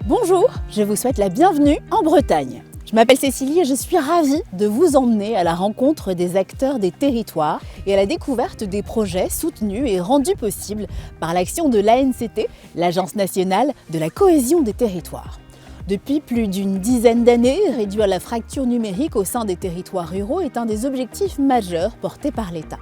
Bonjour, je vous souhaite la bienvenue en Bretagne. Je m'appelle Cécilie et je suis ravie de vous emmener à la rencontre des acteurs des territoires et à la découverte des projets soutenus et rendus possibles par l'action de l'ANCT, l'Agence nationale de la cohésion des territoires. Depuis plus d'une dizaine d'années, réduire la fracture numérique au sein des territoires ruraux est un des objectifs majeurs portés par l'État.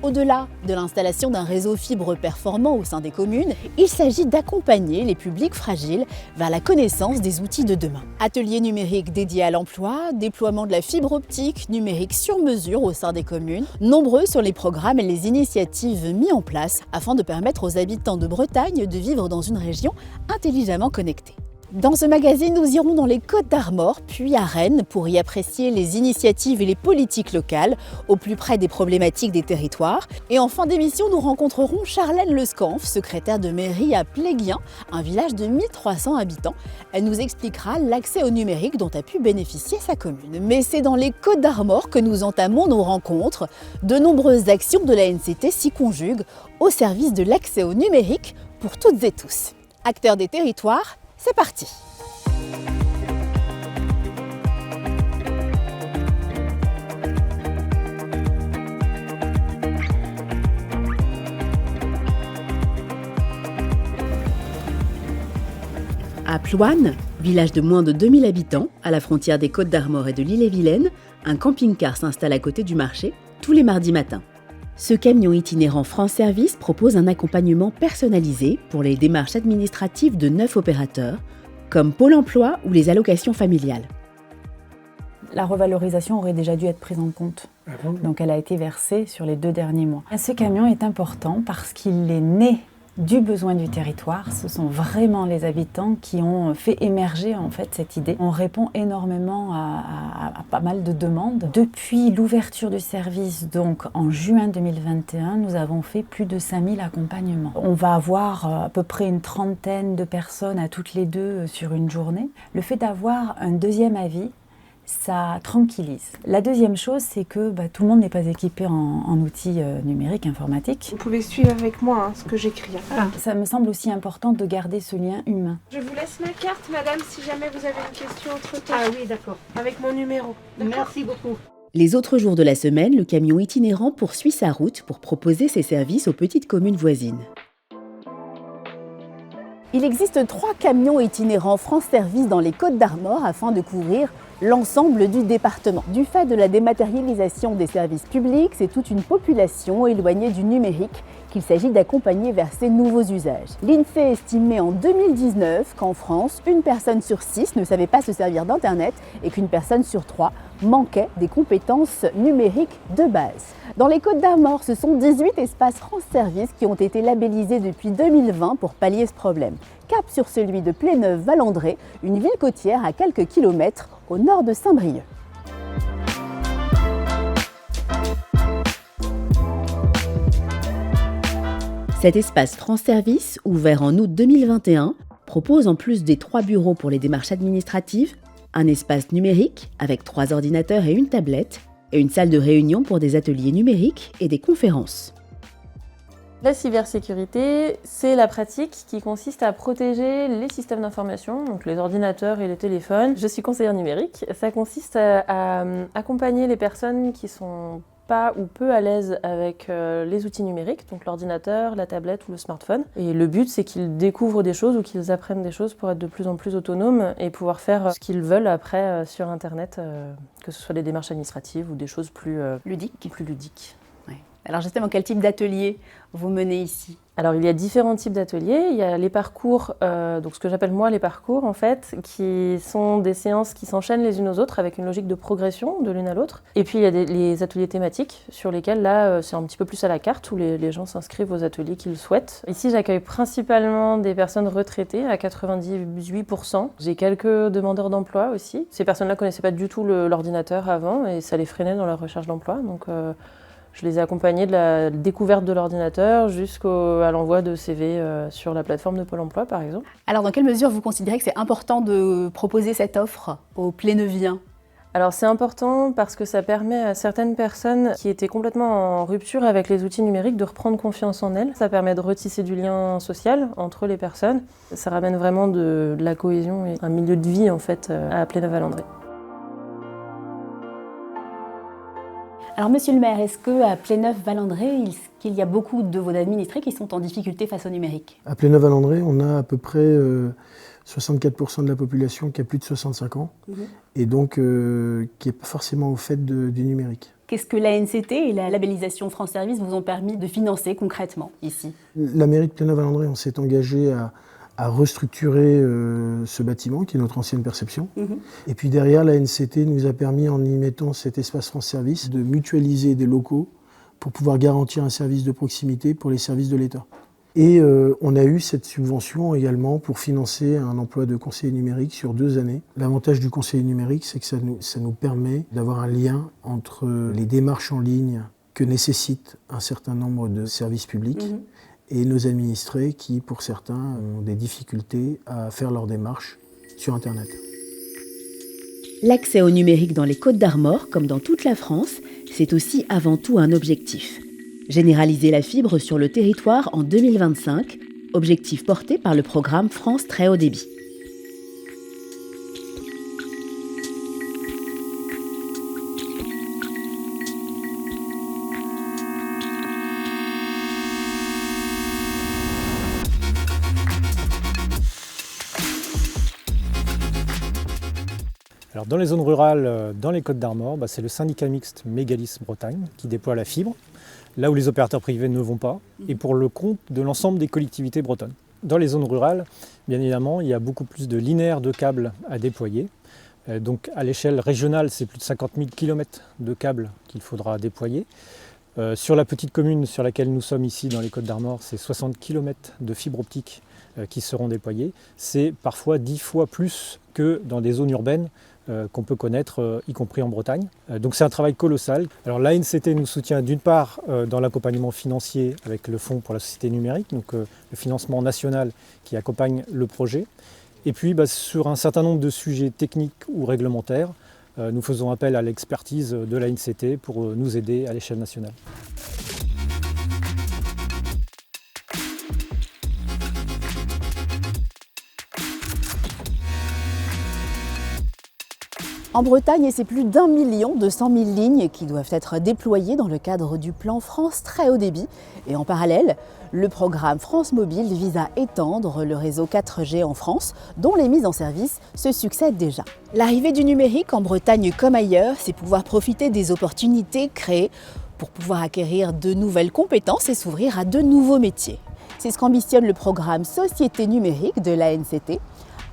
Au-delà de l'installation d'un réseau fibre performant au sein des communes, il s'agit d'accompagner les publics fragiles vers la connaissance des outils de demain. Ateliers numériques dédiés à l'emploi, déploiement de la fibre optique numérique sur mesure au sein des communes, nombreux sont les programmes et les initiatives mis en place afin de permettre aux habitants de Bretagne de vivre dans une région intelligemment connectée. Dans ce magazine, nous irons dans les Côtes-d'Armor, puis à Rennes, pour y apprécier les initiatives et les politiques locales au plus près des problématiques des territoires. Et en fin d'émission, nous rencontrerons Charlène Lescanf, secrétaire de mairie à Pléguien, un village de 1300 habitants. Elle nous expliquera l'accès au numérique dont a pu bénéficier sa commune. Mais c'est dans les Côtes-d'Armor que nous entamons nos rencontres. De nombreuses actions de l'ANCT s'y conjuguent au service de l'accès au numérique pour toutes et tous. Acteurs des territoires, c'est parti! À Plouanne, village de moins de 2000 habitants, à la frontière des Côtes-d'Armor et de l'Ille-et-Vilaine, un camping-car s'installe à côté du marché tous les mardis matins. Ce camion itinérant France Service propose un accompagnement personnalisé pour les démarches administratives de 9 opérateurs, comme Pôle emploi ou les allocations familiales. La revalorisation aurait déjà dû être prise en compte. Donc elle a été versée sur les 2 derniers mois. Ce camion est important parce qu'il est né du besoin du territoire. Ce sont vraiment les habitants qui ont fait émerger en fait cette idée. On répond énormément à pas mal de demandes. Depuis l'ouverture du service, donc en juin 2021, nous avons fait plus de 5000 accompagnements. On va avoir à peu près une trentaine de personnes à toutes les 2 sur une journée. Le fait d'avoir un deuxième avis, ça tranquillise. La deuxième chose, c'est que tout le monde n'est pas équipé en outils numériques, informatiques. Vous pouvez suivre avec moi ce que j'écris. Ça me semble aussi important de garder ce lien humain. Je vous laisse ma carte, madame, si jamais vous avez une question entre-temps. Ah oui, d'accord. Avec mon numéro. Merci beaucoup. Les autres jours de la semaine, le camion itinérant poursuit sa route pour proposer ses services aux petites communes voisines. Il existe 3 camions itinérants France Service dans les Côtes-d'Armor afin de couvrir l'ensemble du département. Du fait de la dématérialisation des services publics, c'est toute une population éloignée du numérique qu'il s'agit d'accompagner vers ces nouveaux usages. L'INSEE estimait en 2019 qu'en France, une personne sur 6 ne savait pas se servir d'Internet et qu'une personne sur 3 manquait des compétences numériques de base. Dans les Côtes-d'Armor, ce sont 18 espaces France Service qui ont été labellisés depuis 2020 pour pallier ce problème. Cap sur celui de Pléneuve-Valandré, une ville côtière à quelques kilomètres au nord de Saint-Brieuc. Cet espace France Service, ouvert en août 2021, propose en plus des 3 bureaux pour les démarches administratives, un espace numérique avec 3 ordinateurs et une tablette, et une salle de réunion pour des ateliers numériques et des conférences. La cybersécurité, c'est la pratique qui consiste à protéger les systèmes d'information, donc les ordinateurs et les téléphones. Je suis conseillère numérique. Ça consiste à accompagner les personnes qui sont pas ou peu à l'aise avec les outils numériques, donc l'ordinateur, la tablette ou le smartphone. Et le but, c'est qu'ils découvrent des choses ou qu'ils apprennent des choses pour être de plus en plus autonomes et pouvoir faire ce qu'ils veulent après sur Internet, que ce soit des démarches administratives ou des choses plus ludiques. Ouais. Alors justement, quel type d'atelier vous menez ici ? Alors il y a différents types d'ateliers. Il y a les parcours, donc ce que j'appelle moi les parcours en fait, qui sont des séances qui s'enchaînent les unes aux autres avec une logique de progression de l'une à l'autre. Et puis il y a les ateliers thématiques sur lesquels là c'est un petit peu plus à la carte où les gens s'inscrivent aux ateliers qu'ils souhaitent. Ici j'accueille principalement des personnes retraitées à 98%. J'ai quelques demandeurs d'emploi aussi. Ces personnes-là connaissaient pas du tout l'ordinateur avant et ça les freinait dans leur recherche d'emploi. Donc je les ai accompagnés de la découverte de l'ordinateur jusqu'à l'envoi de CV sur la plateforme de Pôle emploi, par exemple. Alors, dans quelle mesure vous considérez que c'est important de proposer cette offre aux Pléneuviens ? Alors c'est important parce que ça permet à certaines personnes qui étaient complètement en rupture avec les outils numériques de reprendre confiance en elles. Ça permet de retisser du lien social entre les personnes. Ça ramène vraiment de la cohésion et un milieu de vie en fait à Pléneuve-Valandré. Alors Monsieur le maire, est-ce qu'à Pléneuve-Valandré, qu'il y a beaucoup de vos administrés qui sont en difficulté face au numérique? À Pléneuve-Valandré, on a à peu près 64% de la population qui a plus de 65 ans et donc qui n'est pas forcément au fait du numérique. Qu'est-ce que l'ANCT et la labellisation France Service vous ont permis de financer concrètement ici? La mairie de Pléneuve-Valandré, on s'est engagé à restructurer ce bâtiment qui est notre ancienne perception. Et puis derrière, l'ANCT nous a permis, en y mettant cet espace France Service, de mutualiser des locaux pour pouvoir garantir un service de proximité pour les services de l'État. Et on a eu cette subvention également pour financer un emploi de conseiller numérique sur 2 années. L'avantage du conseiller numérique, c'est que ça nous permet d'avoir un lien entre les démarches en ligne que nécessitent un certain nombre de services publics et nos administrés qui, pour certains, ont des difficultés à faire leurs démarches sur Internet. L'accès au numérique dans les Côtes-d'Armor, comme dans toute la France, c'est aussi avant tout un objectif. Généraliser la fibre sur le territoire en 2025, objectif porté par le programme France Très Haut Débit. Alors dans les zones rurales, dans les Côtes-d'Armor, c'est le syndicat mixte Mégalice Bretagne qui déploie la fibre, là où les opérateurs privés ne vont pas, et pour le compte de l'ensemble des collectivités bretonnes. Dans les zones rurales, bien évidemment, il y a beaucoup plus de linéaires de câbles à déployer. Donc à l'échelle régionale, c'est plus de 50 000 km de câbles qu'il faudra déployer. Sur la petite commune sur laquelle nous sommes ici, dans les Côtes-d'Armor, c'est 60 km de fibre optique qui seront déployés. C'est parfois 10 fois plus que dans des zones urbaines qu'on peut connaître, y compris en Bretagne. Donc c'est un travail colossal. Alors l'ANCT nous soutient d'une part dans l'accompagnement financier avec le Fonds pour la société numérique, donc le financement national qui accompagne le projet. Et puis sur un certain nombre de sujets techniques ou réglementaires, nous faisons appel à l'expertise de l'ANCT pour nous aider à l'échelle nationale. En Bretagne, c'est plus d'1 200 000 lignes qui doivent être déployées dans le cadre du plan France Très Haut Débit. Et en parallèle, le programme France Mobile vise à étendre le réseau 4G en France, dont les mises en service se succèdent déjà. L'arrivée du numérique en Bretagne comme ailleurs, c'est pouvoir profiter des opportunités créées pour pouvoir acquérir de nouvelles compétences et s'ouvrir à de nouveaux métiers. C'est ce qu'ambitionne le programme Société numérique de l'ANCT,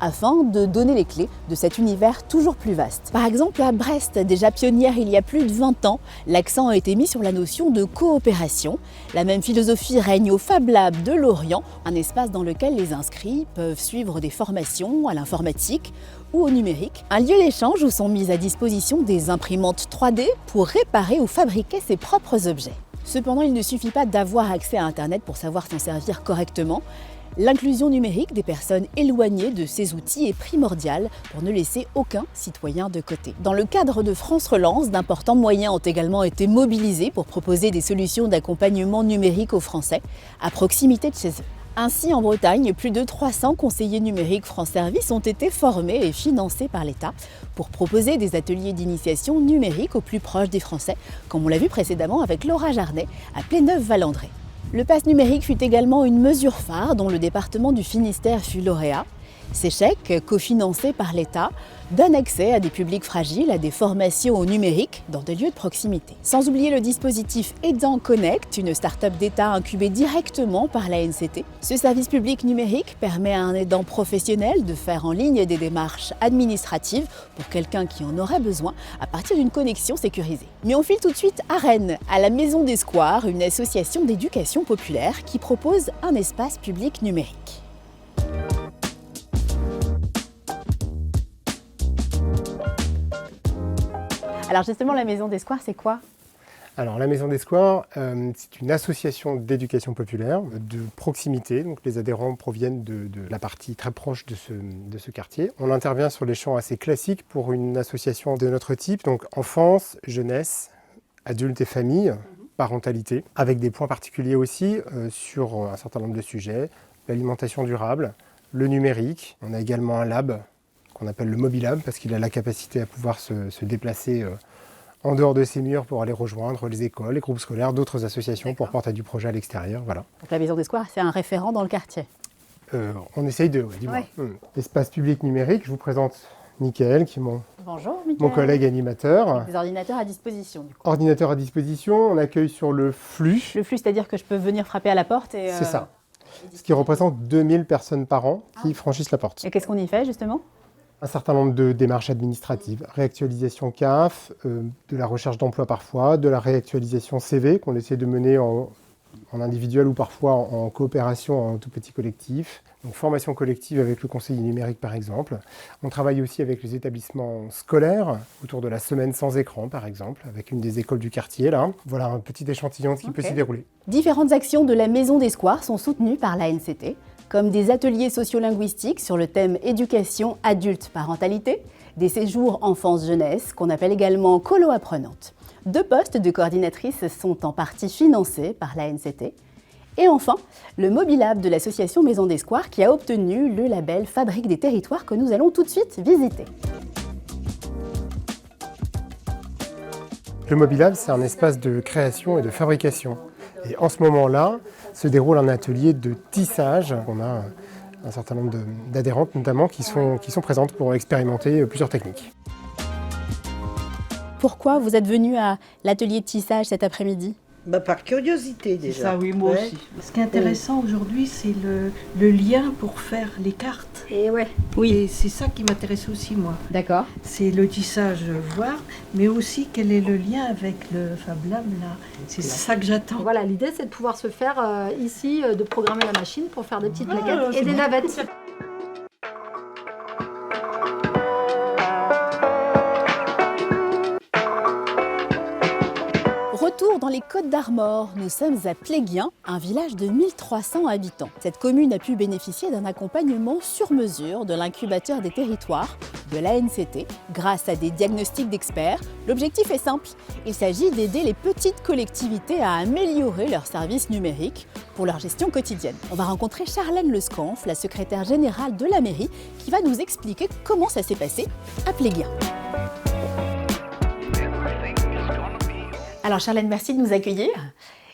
afin de donner les clés de cet univers toujours plus vaste. Par exemple, à Brest, déjà pionnière il y a plus de 20 ans, l'accent a été mis sur la notion de coopération. La même philosophie règne au Fab Lab de Lorient, un espace dans lequel les inscrits peuvent suivre des formations à l'informatique ou au numérique. Un lieu d'échange où sont mises à disposition des imprimantes 3D pour réparer ou fabriquer ses propres objets. Cependant, il ne suffit pas d'avoir accès à Internet pour savoir s'en servir correctement. L'inclusion numérique des personnes éloignées de ces outils est primordiale pour ne laisser aucun citoyen de côté. Dans le cadre de France Relance, d'importants moyens ont également été mobilisés pour proposer des solutions d'accompagnement numérique aux Français à proximité de chez eux. Ainsi, en Bretagne, plus de 300 conseillers numériques France Service ont été formés et financés par l'État pour proposer des ateliers d'initiation numérique au plus proche des Français, comme on l'a vu précédemment avec Laura Jarnet à Pléneuve-Valandré. Le pass numérique fut également une mesure phare dont le département du Finistère fut lauréat. Ces chèques, cofinancés par l'État, donnent accès à des publics fragiles à des formations au numérique dans des lieux de proximité. Sans oublier le dispositif Aidant Connect, une start-up d'État incubée directement par l'ANCT. Ce service public numérique permet à un aidant professionnel de faire en ligne des démarches administratives pour quelqu'un qui en aurait besoin à partir d'une connexion sécurisée. Mais on file tout de suite à Rennes, à la Maison des Squares, une association d'éducation populaire qui propose un espace public numérique. Alors justement, la Maison des Squares, c'est quoi ? Alors, la Maison des Squares, c'est une association d'éducation populaire de proximité. Donc, les adhérents proviennent de la partie très proche de ce quartier. On intervient sur les champs assez classiques pour une association de notre type. Donc, enfance, jeunesse, adultes et famille, parentalité, avec des points particuliers aussi sur un certain nombre de sujets. L'alimentation durable, le numérique. On a également un lab qu'on appelle le Mobilab parce qu'il a la capacité à pouvoir se déplacer en dehors de ses murs pour aller rejoindre les écoles, les groupes scolaires, d'autres associations pour porter du projet à l'extérieur. Voilà. Donc la Maison des Squares, c'est un référent dans le quartier. On essaye de, du moins. Espace public numérique, je vous présente Mickaël, qui est Bonjour, mon collègue animateur. Avec des ordinateurs à disposition, du coup. Ordinateur à disposition, on accueille sur le flux. Le flux, c'est-à-dire que je peux venir frapper à la porte et... C'est ça. Ce qui représente 2000 personnes par an qui franchissent la porte. Et qu'est-ce qu'on y fait, justement ? Un certain nombre de démarches administratives, réactualisation CAF, de la recherche d'emploi parfois, de la réactualisation CV qu'on essaie de mener en individuel ou parfois en coopération en tout petit collectif. Donc formation collective avec le conseiller numérique par exemple. On travaille aussi avec les établissements scolaires autour de la semaine sans écran par exemple, avec une des écoles du quartier là. Voilà un petit échantillon de ce qui peut s'y dérouler. Différentes actions de la Maison des Squares sont soutenues par l'ANCT, comme des ateliers sociolinguistiques sur le thème éducation adulte-parentalité, des séjours enfance-jeunesse qu'on appelle également colo apprenante. 2 postes de coordinatrices sont en partie financés par l'ANCT. Et enfin, le Mobilab de l'association Maison des Squares qui a obtenu le label Fabrique des territoires que nous allons tout de suite visiter. Le Mobilab, c'est un espace de création et de fabrication. Et en ce moment-là, se déroule un atelier de tissage. On a un certain nombre d'adhérentes notamment qui sont présentes pour expérimenter plusieurs techniques. Pourquoi vous êtes venu à l'atelier de tissage cet après-midi ? Par curiosité déjà. C'est ça, oui, moi aussi. Ce qui est intéressant aujourd'hui, c'est le lien pour faire les cartes. Et Oui. Et c'est ça qui m'intéresse aussi, moi. D'accord. C'est le tissage, voir, mais aussi quel est le lien avec le Fab Lab, là. C'est ça que j'attends. Voilà, l'idée, c'est de pouvoir se faire ici, de programmer la machine pour faire des petites plaquettes et des navettes. Retour dans les Côtes-d'Armor, nous sommes à Pléguien, un village de 1300 habitants. Cette commune a pu bénéficier d'un accompagnement sur mesure de l'incubateur des territoires, de l'ANCT, grâce à des diagnostics d'experts. L'objectif est simple, il s'agit d'aider les petites collectivités à améliorer leurs services numériques pour leur gestion quotidienne. On va rencontrer Charlène Lescanf, la secrétaire générale de la mairie, qui va nous expliquer comment ça s'est passé à Pléguien. Alors Charlène, merci de nous accueillir.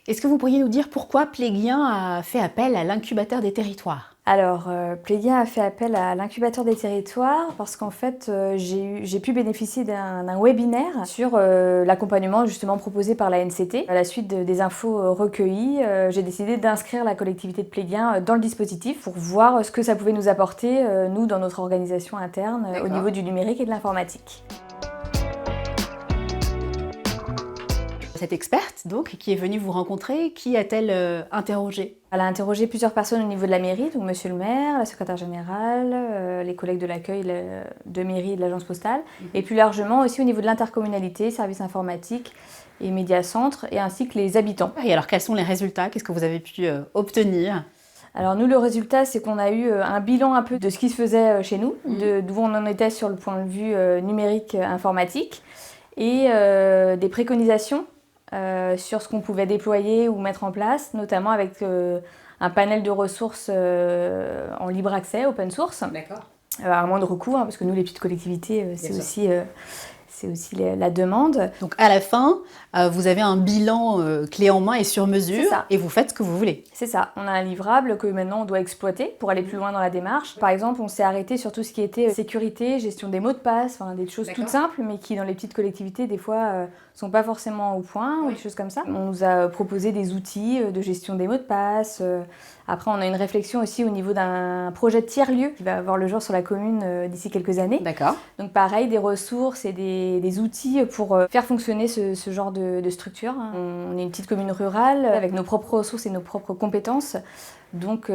Est-ce que vous pourriez nous dire pourquoi Pléguien a fait appel à l'incubateur des territoires ? Alors, Pléguien a fait appel à l'incubateur des territoires parce qu'en fait, j'ai pu bénéficier d'un webinaire sur l'accompagnement justement proposé par la NCT. À la suite des infos recueillies, j'ai décidé d'inscrire la collectivité de Pléguien dans le dispositif pour voir ce que ça pouvait nous apporter, nous, dans notre organisation interne, au niveau du numérique et de l'informatique. Cette experte, donc, qui est venue vous rencontrer, qui a-t-elle interrogé ? Elle a interrogé plusieurs personnes au niveau de la mairie, donc monsieur le maire, la secrétaire générale, les collègues de l'accueil de mairie et de l'agence postale, et plus largement aussi au niveau de l'intercommunalité, services informatiques et médiacentres, et ainsi que les habitants. Et alors, quels sont les résultats ? Qu'est-ce que vous avez pu obtenir ? Alors nous, le résultat, c'est qu'on a eu un bilan un peu de ce qui se faisait chez nous, d'où on en était sur le point de vue numérique informatique, et des préconisations sur ce qu'on pouvait déployer ou mettre en place, notamment avec un panel de ressources en libre accès, open source. D'accord. À moindre coût, parce que nous, les petites collectivités, c'est aussi la demande. Donc à la fin, vous avez un bilan clé en main et sur mesure, et vous faites ce que vous voulez. C'est ça. On a un livrable que maintenant on doit exploiter pour aller plus loin dans la démarche. Par exemple, on s'est arrêté sur tout ce qui était sécurité, gestion des mots de passe, des choses toutes simples, mais qui dans les petites collectivités, des fois, sont pas forcément au point, ou des choses comme ça. On nous a proposé des outils de gestion des mots de passe. Après, on a une réflexion aussi au niveau d'un projet de tiers-lieu qui va avoir le jour sur la commune d'ici quelques années. D'accord. Donc pareil, des ressources et des des outils pour faire fonctionner ce genre de structure. On est une petite commune rurale avec nos propres ressources et nos propres compétences. Donc il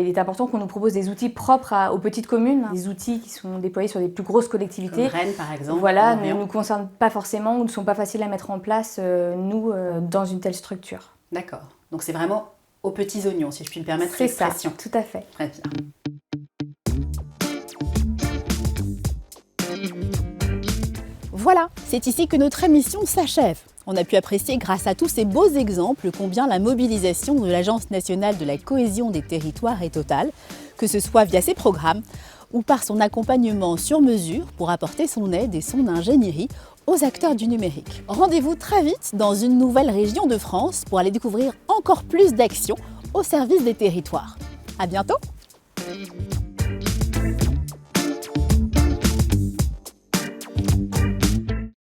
est important qu'on nous propose des outils propres aux petites communes, des outils qui sont déployés sur des plus grosses collectivités. Comme Rennes par exemple. Voilà, ne nous concernent pas forcément ou ne sont pas faciles à mettre en place, dans une telle structure. D'accord. Donc c'est vraiment aux petits oignons, si je puis me permettre l'expression. C'est ça, tout à fait. Très bien. Voilà, c'est ici que notre émission s'achève. On a pu apprécier grâce à tous ces beaux exemples combien la mobilisation de l'Agence nationale de la cohésion des territoires est totale, que ce soit via ses programmes ou par son accompagnement sur mesure pour apporter son aide et son ingénierie aux acteurs du numérique. Rendez-vous très vite dans une nouvelle région de France pour aller découvrir encore plus d'actions au service des territoires. À bientôt!